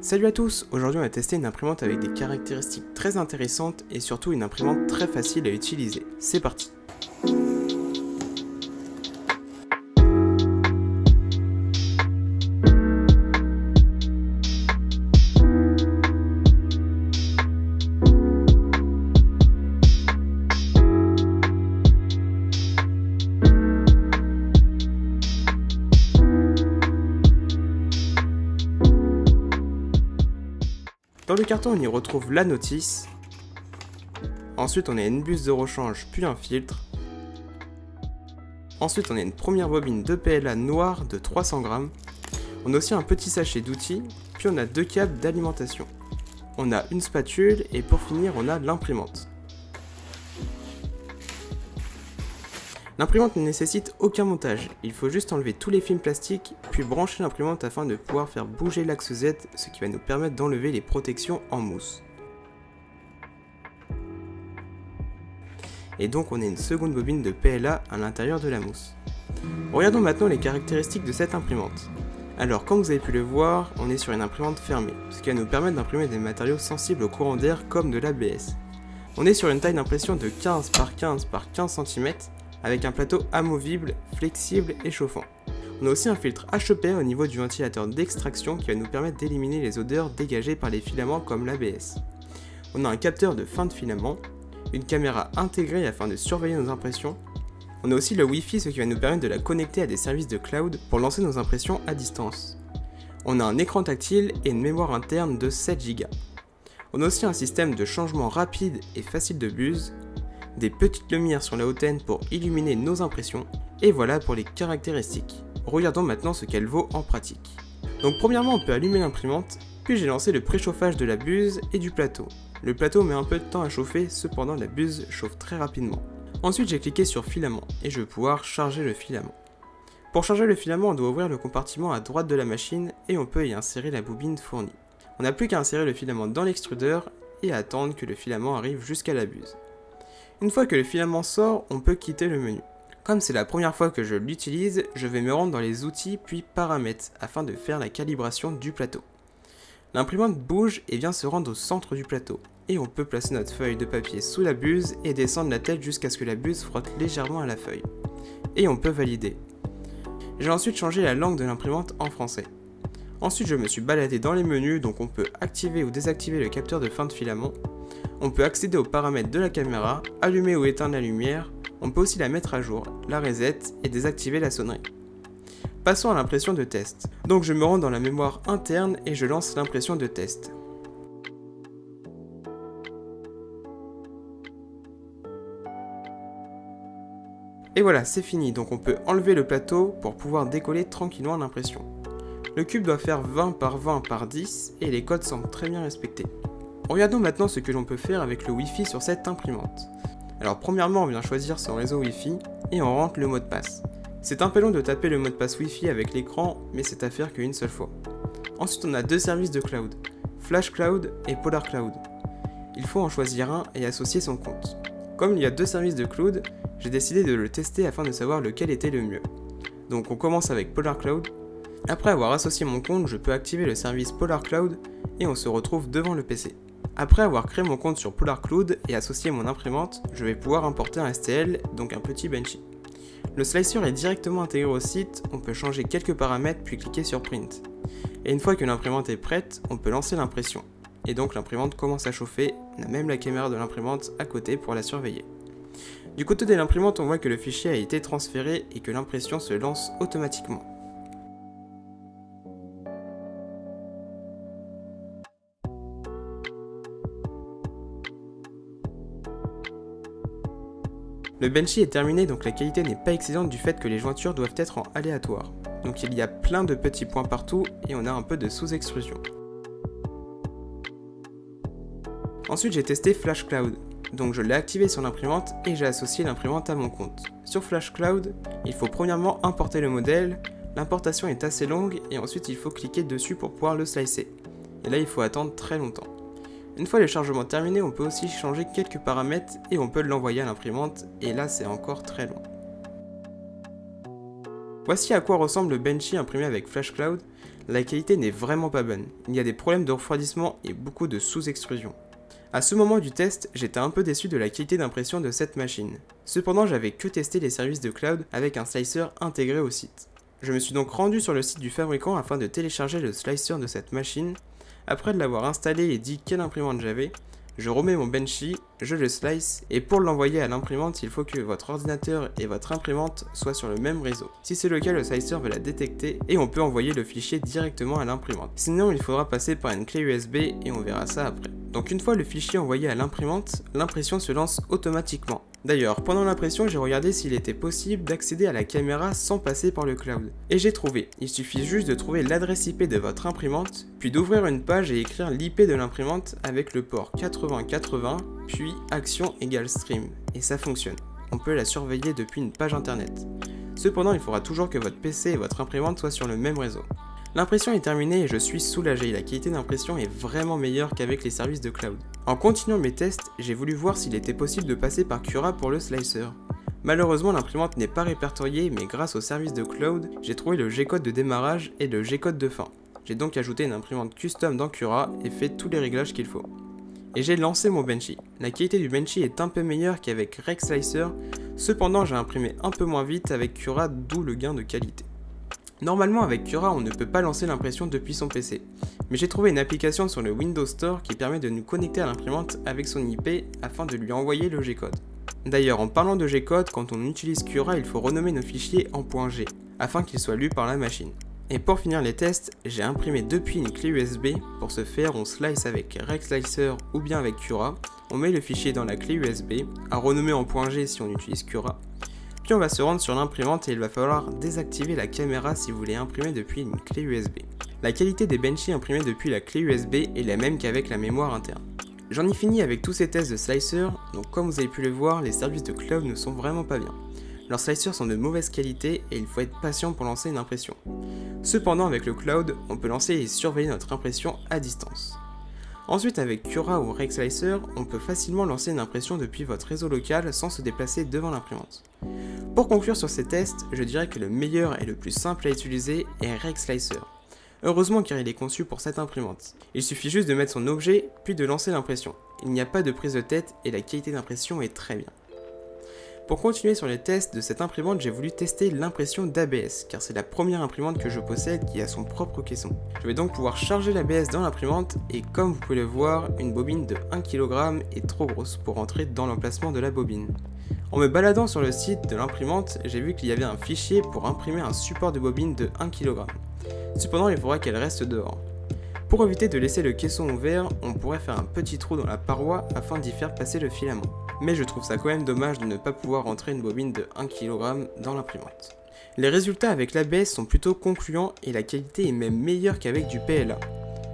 Salut à tous, aujourd'hui on va tester une imprimante avec des caractéristiques très intéressantes et surtout une imprimante très facile à utiliser. C'est parti. Dans le carton, on y retrouve la notice. Ensuite, on a une buse de rechange, puis un filtre. Ensuite, on a une première bobine de PLA noire de 300 grammes. On a aussi un petit sachet d'outils, puis on a deux câbles d'alimentation. On a une spatule et pour finir, on a l'imprimante. L'imprimante ne nécessite aucun montage, il faut juste enlever tous les films plastiques, puis brancher l'imprimante afin de pouvoir faire bouger l'axe Z, ce qui va nous permettre d'enlever les protections en mousse. Et donc on a une seconde bobine de PLA à l'intérieur de la mousse. Regardons maintenant les caractéristiques de cette imprimante. Alors comme vous avez pu le voir, on est sur une imprimante fermée, ce qui va nous permettre d'imprimer des matériaux sensibles au courant d'air comme de l'ABS. On est sur une taille d'impression de 15 par 15 par 15 cm, avec un plateau amovible, flexible et chauffant. On a aussi un filtre HEPA au niveau du ventilateur d'extraction qui va nous permettre d'éliminer les odeurs dégagées par les filaments comme l'ABS. On a un capteur de fin de filament, une caméra intégrée afin de surveiller nos impressions. On a aussi le Wi-Fi, ce qui va nous permettre de la connecter à des services de cloud pour lancer nos impressions à distance. On a un écran tactile et une mémoire interne de 7 Go. On a aussi un système de changement rapide et facile de buse, des petites lumières sur la hautaine pour illuminer nos impressions, et voilà pour les caractéristiques. Regardons maintenant ce qu'elle vaut en pratique. Donc premièrement, on peut allumer l'imprimante, puis j'ai lancé le préchauffage de la buse et du plateau. Le plateau met un peu de temps à chauffer, cependant la buse chauffe très rapidement. Ensuite j'ai cliqué sur filament, et je vais pouvoir charger le filament. Pour charger le filament, on doit ouvrir le compartiment à droite de la machine, et on peut y insérer la bobine fournie. On n'a plus qu'à insérer le filament dans l'extrudeur, et à attendre que le filament arrive jusqu'à la buse. Une fois que le filament sort, on peut quitter le menu. Comme c'est la première fois que je l'utilise, je vais me rendre dans les outils puis paramètres afin de faire la calibration du plateau. L'imprimante bouge et vient se rendre au centre du plateau. Et on peut placer notre feuille de papier sous la buse et descendre la tête jusqu'à ce que la buse frotte légèrement à la feuille. Et on peut valider. J'ai ensuite changé la langue de l'imprimante en français. Ensuite je me suis baladé dans les menus, donc on peut activer ou désactiver le capteur de fin de filament. On peut accéder aux paramètres de la caméra, allumer ou éteindre la lumière, on peut aussi la mettre à jour, la reset et désactiver la sonnerie. Passons à l'impression de test. Donc je me rends dans la mémoire interne et je lance l'impression de test. Et voilà, c'est fini, donc on peut enlever le plateau pour pouvoir décoller tranquillement l'impression. Le cube doit faire 20 par 20 par 10 et les codes semblent très bien respectés. Regardons maintenant ce que l'on peut faire avec le Wi-Fi sur cette imprimante. Alors premièrement, on vient choisir son réseau Wi-Fi et on rentre le mot de passe. C'est un peu long de taper le mot de passe Wi-Fi avec l'écran, mais c'est à faire qu'une seule fois. Ensuite, on a deux services de cloud, Flash Cloud et Polar Cloud. Il faut en choisir un et associer son compte. Comme il y a deux services de cloud, j'ai décidé de le tester afin de savoir lequel était le mieux. Donc on commence avec Polar Cloud. Après avoir associé mon compte, je peux activer le service Polar Cloud et on se retrouve devant le PC. Après avoir créé mon compte sur Polar Cloud et associé mon imprimante, je vais pouvoir importer un STL, donc un petit Benchy. Le slicer est directement intégré au site, on peut changer quelques paramètres puis cliquer sur Print. Et une fois que l'imprimante est prête, on peut lancer l'impression. Et donc l'imprimante commence à chauffer, on a même la caméra de l'imprimante à côté pour la surveiller. Du côté de l'imprimante, on voit que le fichier a été transféré et que l'impression se lance automatiquement. Le Benchy est terminé, donc la qualité n'est pas excellente du fait que les jointures doivent être en aléatoire. Donc il y a plein de petits points partout et on a un peu de sous-extrusion. Ensuite j'ai testé Flash Cloud. Donc je l'ai activé sur l'imprimante et j'ai associé l'imprimante à mon compte. Sur Flash Cloud, il faut premièrement importer le modèle, l'importation est assez longue et ensuite il faut cliquer dessus pour pouvoir le slicer. Et là il faut attendre très longtemps. Une fois le chargement terminé, on peut aussi changer quelques paramètres et on peut l'envoyer à l'imprimante et là c'est encore très long. Voici à quoi ressemble le Benchy imprimé avec Flash Cloud. La qualité n'est vraiment pas bonne, il y a des problèmes de refroidissement et beaucoup de sous-extrusion. A ce moment du test, j'étais un peu déçu de la qualité d'impression de cette machine. Cependant, j'avais que testé les services de cloud avec un slicer intégré au site. Je me suis donc rendu sur le site du fabricant afin de télécharger le slicer de cette machine. Après de l'avoir installé et dit quelle imprimante j'avais, je remets mon Benchy, je le slice, et pour l'envoyer à l'imprimante, il faut que votre ordinateur et votre imprimante soient sur le même réseau. Si c'est le cas, le slicer va la détecter et on peut envoyer le fichier directement à l'imprimante. Sinon, il faudra passer par une clé USB et on verra ça après. Donc une fois le fichier envoyé à l'imprimante, l'impression se lance automatiquement. D'ailleurs, pendant l'impression, j'ai regardé s'il était possible d'accéder à la caméra sans passer par le cloud. Et j'ai trouvé, il suffit juste de trouver l'adresse IP de votre imprimante, puis d'ouvrir une page et écrire l'IP de l'imprimante avec le port 8080, puis action égale stream. Et ça fonctionne. On peut la surveiller depuis une page internet. Cependant, il faudra toujours que votre PC et votre imprimante soient sur le même réseau. L'impression est terminée et je suis soulagé, la qualité d'impression est vraiment meilleure qu'avec les services de cloud. En continuant mes tests, j'ai voulu voir s'il était possible de passer par Cura pour le slicer. Malheureusement, l'imprimante n'est pas répertoriée, mais grâce au service de cloud, j'ai trouvé le G-code de démarrage et le G-code de fin. J'ai donc ajouté une imprimante custom dans Cura et fait tous les réglages qu'il faut. Et j'ai lancé mon Benchy. La qualité du Benchy est un peu meilleure qu'avec Rex Slicer, cependant j'ai imprimé un peu moins vite avec Cura, d'où le gain de qualité. Normalement avec Cura on ne peut pas lancer l'impression depuis son PC, mais j'ai trouvé une application sur le Windows Store qui permet de nous connecter à l'imprimante avec son IP afin de lui envoyer le G-code. D'ailleurs en parlant de G-code, quand on utilise Cura il faut renommer nos fichiers en .g afin qu'ils soient lus par la machine. Et pour finir les tests, j'ai imprimé depuis une clé USB. Pour ce faire, on slice avec Rex Slicer ou bien avec Cura. On met le fichier dans la clé USB, à renommer en .g si on utilise Cura. Puis on va se rendre sur l'imprimante et il va falloir désactiver la caméra si vous voulez imprimer depuis une clé USB. La qualité des Benchy imprimés depuis la clé USB est la même qu'avec la mémoire interne. J'en ai fini avec tous ces tests de slicer, donc comme vous avez pu le voir, les services de cloud ne sont vraiment pas bien. Leurs slicers sont de mauvaise qualité et il faut être patient pour lancer une impression. Cependant avec le cloud, on peut lancer et surveiller notre impression à distance. Ensuite avec Cura ou Rex Slicer, on peut facilement lancer une impression depuis votre réseau local sans se déplacer devant l'imprimante. Pour conclure sur ces tests, je dirais que le meilleur et le plus simple à utiliser est Rex Slicer. Heureusement car il est conçu pour cette imprimante. Il suffit juste de mettre son objet, puis de lancer l'impression. Il n'y a pas de prise de tête et la qualité d'impression est très bien. Pour continuer sur les tests de cette imprimante, j'ai voulu tester l'impression d'ABS, car c'est la première imprimante que je possède qui a son propre caisson. Je vais donc pouvoir charger l'ABS dans l'imprimante, et comme vous pouvez le voir, une bobine de 1 kg est trop grosse pour entrer dans l'emplacement de la bobine. En me baladant sur le site de l'imprimante, j'ai vu qu'il y avait un fichier pour imprimer un support de bobine de 1 kg. Cependant, il faudra qu'elle reste dehors. Pour éviter de laisser le caisson ouvert, on pourrait faire un petit trou dans la paroi afin d'y faire passer le filament. Mais je trouve ça quand même dommage de ne pas pouvoir rentrer une bobine de 1 kg dans l'imprimante. Les résultats avec l'ABS sont plutôt concluants et la qualité est même meilleure qu'avec du PLA.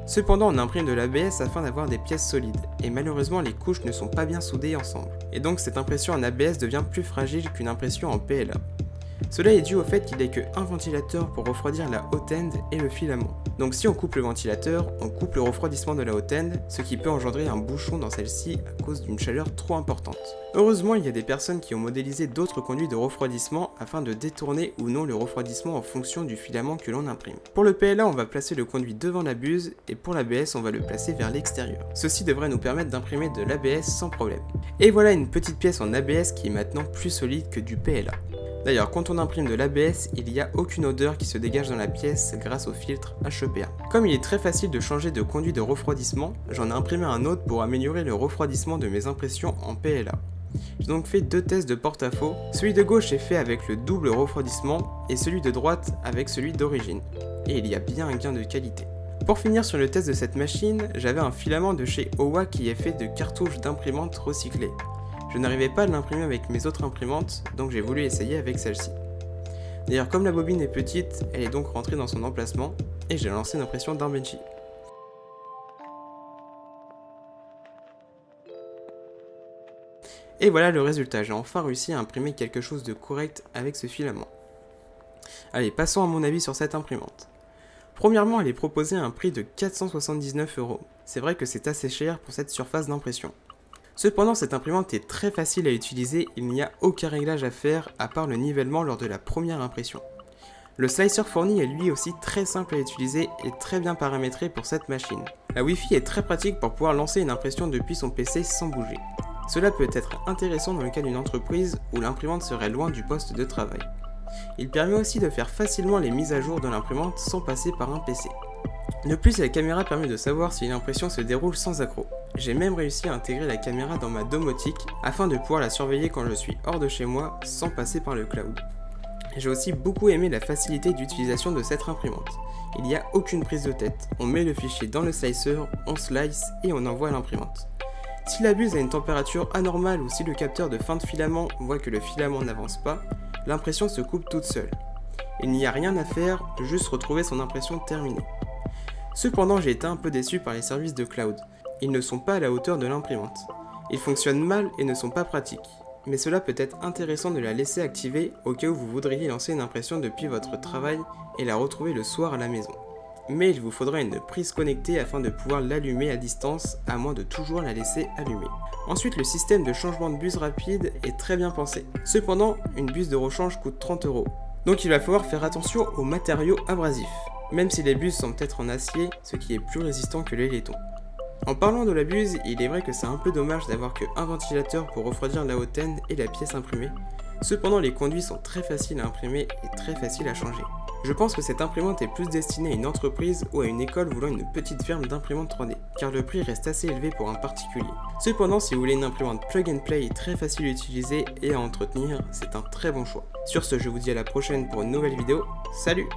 Cependant on imprime de l'ABS afin d'avoir des pièces solides, et malheureusement les couches ne sont pas bien soudées ensemble. Et donc cette impression en ABS devient plus fragile qu'une impression en PLA. Cela est dû au fait qu'il n'y ait qu'un ventilateur pour refroidir la hot end et le filament. Donc si on coupe le ventilateur, on coupe le refroidissement de la hot end, ce qui peut engendrer un bouchon dans celle-ci à cause d'une chaleur trop importante. Heureusement, il y a des personnes qui ont modélisé d'autres conduits de refroidissement afin de détourner ou non le refroidissement en fonction du filament que l'on imprime. Pour le PLA, on va placer le conduit devant la buse et pour l'ABS, on va le placer vers l'extérieur. Ceci devrait nous permettre d'imprimer de l'ABS sans problème. Et voilà une petite pièce en ABS qui est maintenant plus solide que du PLA. D'ailleurs, quand on imprime de l'ABS, il n'y a aucune odeur qui se dégage dans la pièce grâce au filtre HEPA. Comme il est très facile de changer de conduit de refroidissement, j'en ai imprimé un autre pour améliorer le refroidissement de mes impressions en PLA. J'ai donc fait deux tests de porte-à-faux, celui de gauche est fait avec le double refroidissement et celui de droite avec celui d'origine. Et il y a bien un gain de qualité. Pour finir sur le test de cette machine, j'avais un filament de chez Owa qui est fait de cartouches d'imprimante recyclées. Je n'arrivais pas à l'imprimer avec mes autres imprimantes, donc j'ai voulu essayer avec celle-ci. D'ailleurs, comme la bobine est petite, elle est donc rentrée dans son emplacement, et j'ai lancé l'impression d'un Benchy. Et voilà le résultat, j'ai enfin réussi à imprimer quelque chose de correct avec ce filament. Allez, passons à mon avis sur cette imprimante. Premièrement, elle est proposée à un prix de 479 €. C'est vrai que c'est assez cher pour cette surface d'impression. Cependant, cette imprimante est très facile à utiliser, il n'y a aucun réglage à faire à part le nivellement lors de la première impression. Le slicer fourni est lui aussi très simple à utiliser et très bien paramétré pour cette machine. La Wi-Fi est très pratique pour pouvoir lancer une impression depuis son PC sans bouger. Cela peut être intéressant dans le cas d'une entreprise où l'imprimante serait loin du poste de travail. Il permet aussi de faire facilement les mises à jour de l'imprimante sans passer par un PC. De plus, la caméra permet de savoir si l'impression se déroule sans accroc. J'ai même réussi à intégrer la caméra dans ma domotique afin de pouvoir la surveiller quand je suis hors de chez moi sans passer par le cloud. J'ai aussi beaucoup aimé la facilité d'utilisation de cette imprimante. Il n'y a aucune prise de tête, on met le fichier dans le slicer, on slice et on envoie à l'imprimante. Si la buse a une température anormale ou si le capteur de fin de filament voit que le filament n'avance pas, l'impression se coupe toute seule. Il n'y a rien à faire, juste retrouver son impression terminée. Cependant, j'ai été un peu déçu par les services de cloud. Ils ne sont pas à la hauteur de l'imprimante. Ils fonctionnent mal et ne sont pas pratiques. Mais cela peut être intéressant de la laisser activer au cas où vous voudriez lancer une impression depuis votre travail et la retrouver le soir à la maison. Mais il vous faudra une prise connectée afin de pouvoir l'allumer à distance, à moins de toujours la laisser allumée. Ensuite, le système de changement de buse rapide est très bien pensé. Cependant, une buse de rechange coûte 30 €. Donc il va falloir faire attention aux matériaux abrasifs, même si les buses semblent être en acier, ce qui est plus résistant que le laiton. En parlant de la buse, il est vrai que c'est un peu dommage d'avoir qu'un ventilateur pour refroidir la hautaine et la pièce imprimée. Cependant, les conduits sont très faciles à imprimer et très faciles à changer. Je pense que cette imprimante est plus destinée à une entreprise ou à une école voulant une petite ferme d'imprimantes 3D, car le prix reste assez élevé pour un particulier. Cependant, si vous voulez une imprimante plug and play très facile à utiliser et à entretenir, c'est un très bon choix. Sur ce, je vous dis à la prochaine pour une nouvelle vidéo. Salut!